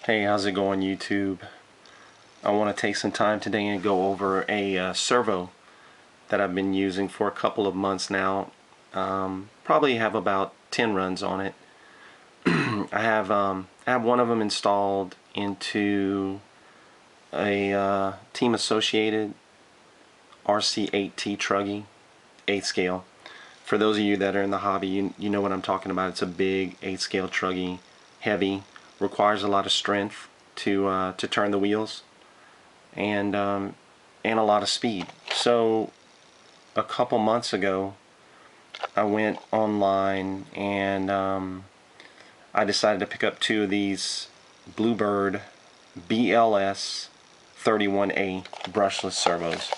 Hey, how's it going, YouTube? I want to take some time today and go over a servo that I've been using for a couple of months now. Probably have about 10 runs on it. I have one of them installed into a Team Associated RC8T truggy, 8 scale. For those of you that are in the hobby, you know what I'm talking about. It's a big 8 scale truggy, heavy, requires a lot of strength to turn the wheels, and a lot of speed. So a couple months ago, I went online and I decided to pick up two of these Bird BLS-31A brushless servos.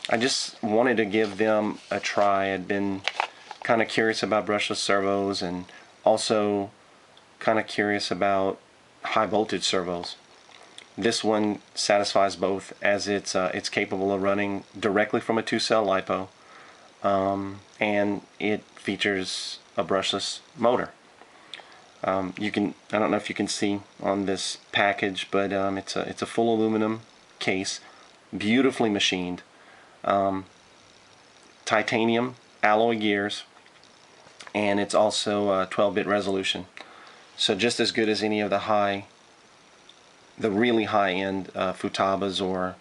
I just wanted to give them a try. I'd been kind of curious about brushless servos and also kind of curious about high voltage servos. This one satisfies both, as it's capable of running directly from a 2-cell LiPo, and it features a brushless motor. I don't know if you can see on this package, but it's a full aluminum case, beautifully machined, titanium alloy gears, and it's also 12-bit resolution. So just as good as any of the really high-end Futabas or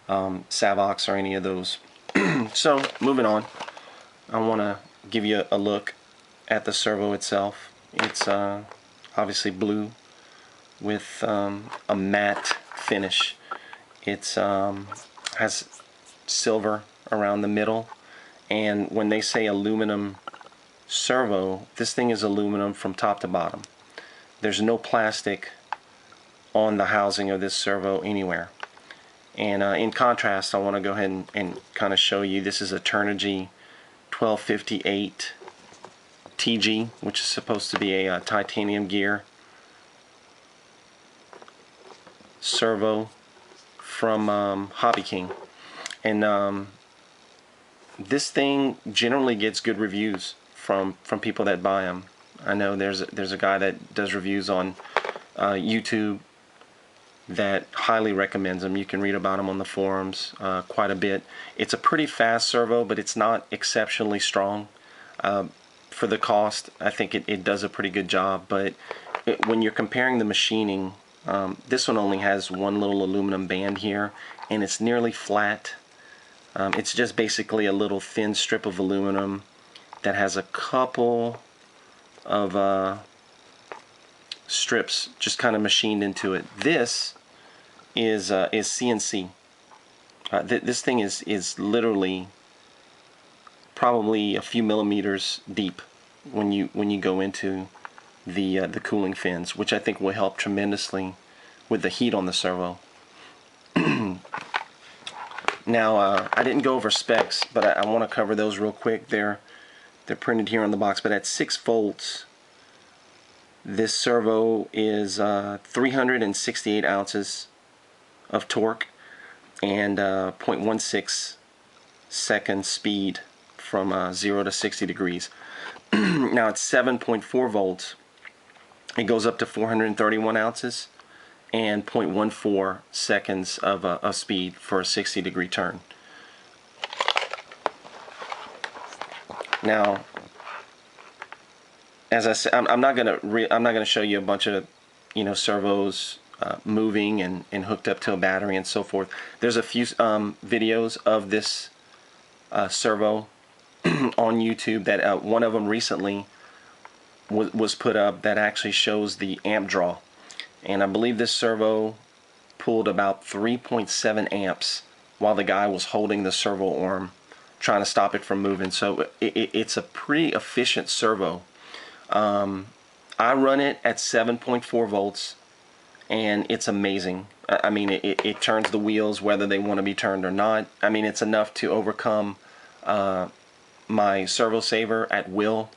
Savox or any of those. So moving on, I want to give you a look at the servo itself. It's obviously blue with a matte finish. It's has silver around the middle, and when they say aluminum servo, this thing is aluminum from top to bottom. There's no plastic on the housing of this servo anywhere. And in contrast, I want to go ahead and kind of show you, this is a Turnigy 1258 TG, which is supposed to be a titanium gear servo from Hobby King. And this thing generally gets good reviews from people that buy them. I know there's a guy that does reviews on YouTube that highly recommends them. You can read about them on the forums quite a bit. It's a pretty fast servo, but it's not exceptionally strong. For the cost, I think it does a pretty good job, but when you're comparing the machining, this one only has one little aluminum band here, and it's nearly flat. It's just basically a little thin strip of aluminum that has a couple of strips just kind of machined into it. This is CNC. This thing is literally probably a few millimeters deep when you go into the cooling fins, which I think will help tremendously with the heat on the servo. Now I didn't go over specs, but I want to cover those real quick. They're printed here on the box, but at 6 volts, this servo is 368 ounces of torque and 0.16 second speed from 0 to 60 degrees. Now it's 7.4 volts. It goes up to 431 ounces and 0.14 seconds of speed for a 60-degree turn. Now, as I said, I'm not gonna show you a bunch of servos moving and hooked up to a battery and so forth. There's a few videos of this servo on YouTube that one of them recently was put up that actually shows the amp draw, and I believe this servo pulled about 3.7 amps while the guy was holding the servo arm trying to stop it from moving. So it's a pretty efficient servo. I run it at 7.4 volts and it's amazing. I mean, it turns the wheels whether they want to be turned or not. I mean, it's enough to overcome my servo saver at will.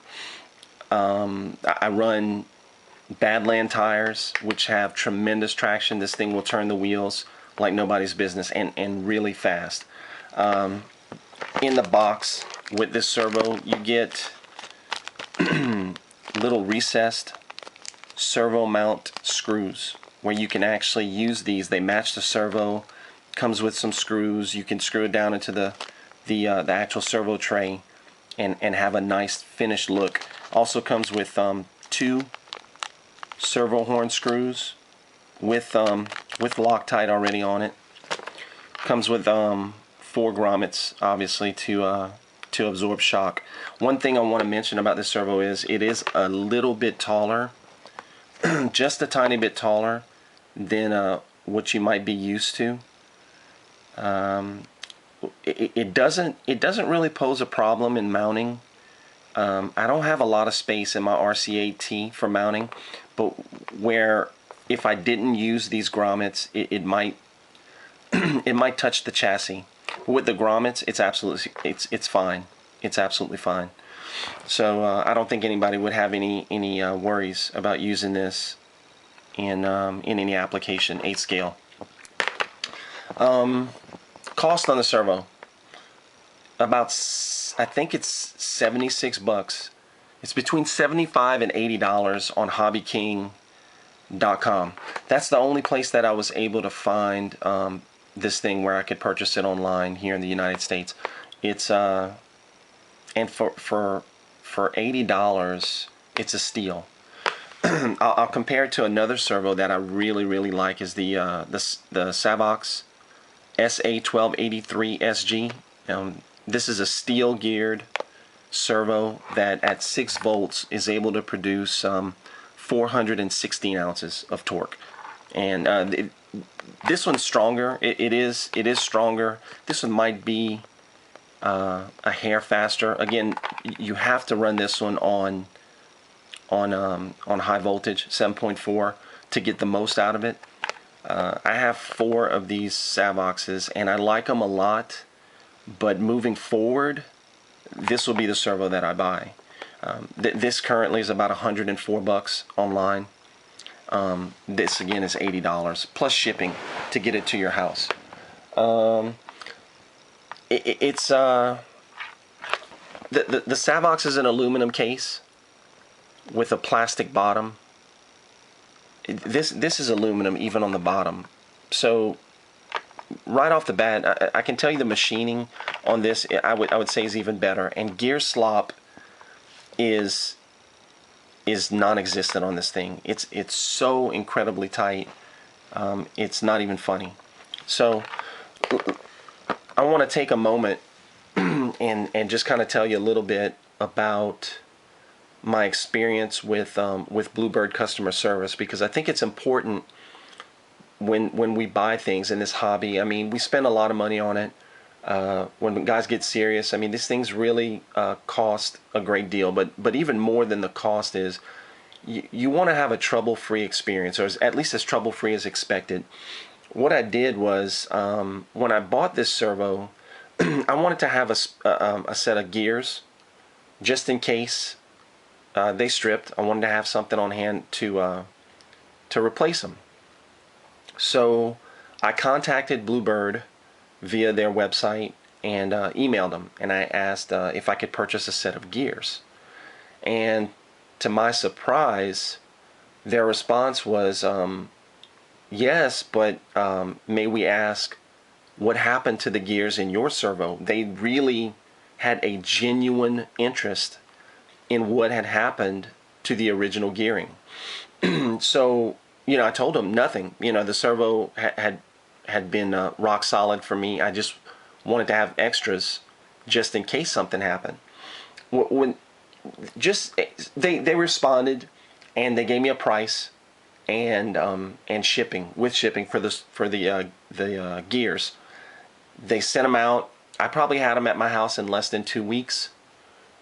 I run Badland tires, which have tremendous traction. This thing will turn the wheels like nobody's business, and really fast. In the box with this servo, you get little recessed servo mount screws where you can actually use these. They match the servo, comes with some screws. You can screw it down into the actual servo tray and have a nice finished look. Also comes with 2 servo horn screws with Loctite already on it. Comes with 4 grommets, obviously, to absorb shock. One thing I want to mention about this servo is it is a little bit taller, just a tiny bit taller than what you might be used to. It doesn't really pose a problem in mounting. I don't have a lot of space in my RC8T for mounting, but where if I didn't use these grommets, it might it might touch the chassis. But with the grommets, it's fine. It's absolutely fine. So I don't think anybody would have any worries about using this in any application, 8 scale. Cost on the servo, about, I think it's 76 bucks. It's between $75 and $80 on hobbyking.com. That's the only place that I was able to find this thing where I could purchase it online here in the United States. It's and for $80, it's a steal. I'll compare it to another servo that I really like, is the Savox SA1283SG. This is a steel geared servo that at 6 volts is able to produce 416 ounces of torque. And this one's stronger. It is stronger. This one might be a hair faster. Again, you have to run this one on high voltage, 7.4, to get the most out of it. I have 4 of these Savoxes and I like them a lot, but moving forward, this will be the servo that I buy. This currently is about 104 bucks online. This again is $80 plus shipping to get it to your house. It's the Savox is an aluminum case with a plastic bottom. This is aluminum even on the bottom. So right off the bat, I can tell you the machining on this, I would say, is even better. And gear slop is non-existent on this thing. It's so incredibly tight. It's not even funny. So I want to take a moment and just kind of tell you a little bit about my experience with Bluebird customer service, because I think it's important when we buy things in this hobby. I mean, we spend a lot of money on it. When guys get serious, I mean, these things really cost a great deal. But even more than the cost is, you want to have a trouble-free experience, or at least as trouble-free as expected. What I did was, when I bought this servo, I wanted to have a set of gears just in case they stripped. I wanted to have something on hand to replace them. So I contacted Bluebird via their website and emailed them, and I asked if I could purchase a set of gears. And to my surprise, their response was, yes, but may we ask what happened to the gears in your servo? They really had a genuine interest in what had happened to the original gearing. So, you know, I told them nothing. You know, the servo had been rock solid for me. I just wanted to have extras just in case something happened. They responded, and they gave me a price and shipping, with shipping for the gears. They sent them out. I probably had them at my house in less than 2 weeks.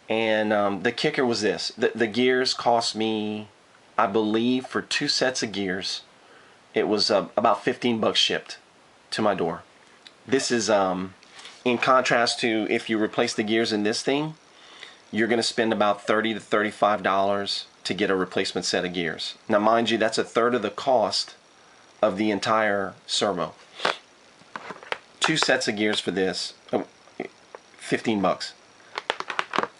And the kicker was this: the gears cost me, I believe, for 2 sets of gears, it was about 15 bucks shipped to my door. This is in contrast to if you replace the gears in this thing, you're going to spend about $30 to $35 to get a replacement set of gears. Now, mind you, that's a third of the cost of the entire servo. 2 sets of gears for this, 15 bucks.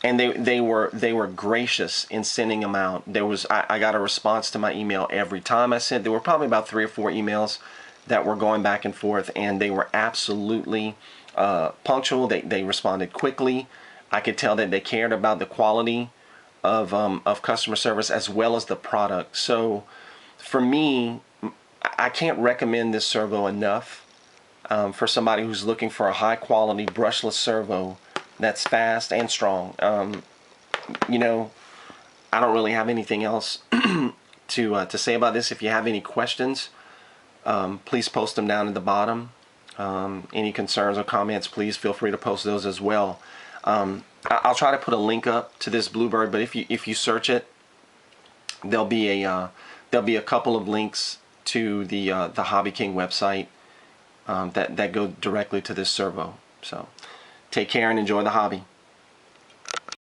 and they were gracious in sending them out. I got a response to my email every time I sent. There were probably about 3 or 4 emails that were going back and forth, and they were absolutely punctual. They responded quickly. I could tell that they cared about the quality of customer service as well as the product. So for me, I can't recommend this servo enough for somebody who's looking for a high quality brushless servo that's fast and strong. You know, I don't really have anything else to say about this. If you have any questions, please post them down at the bottom. Any concerns or comments, please feel free to post those as well. I'll try to put a link up to this Bluebird, but if you search it, there'll be a couple of links to the Hobby King website that go directly to this servo. So take care and enjoy the hobby.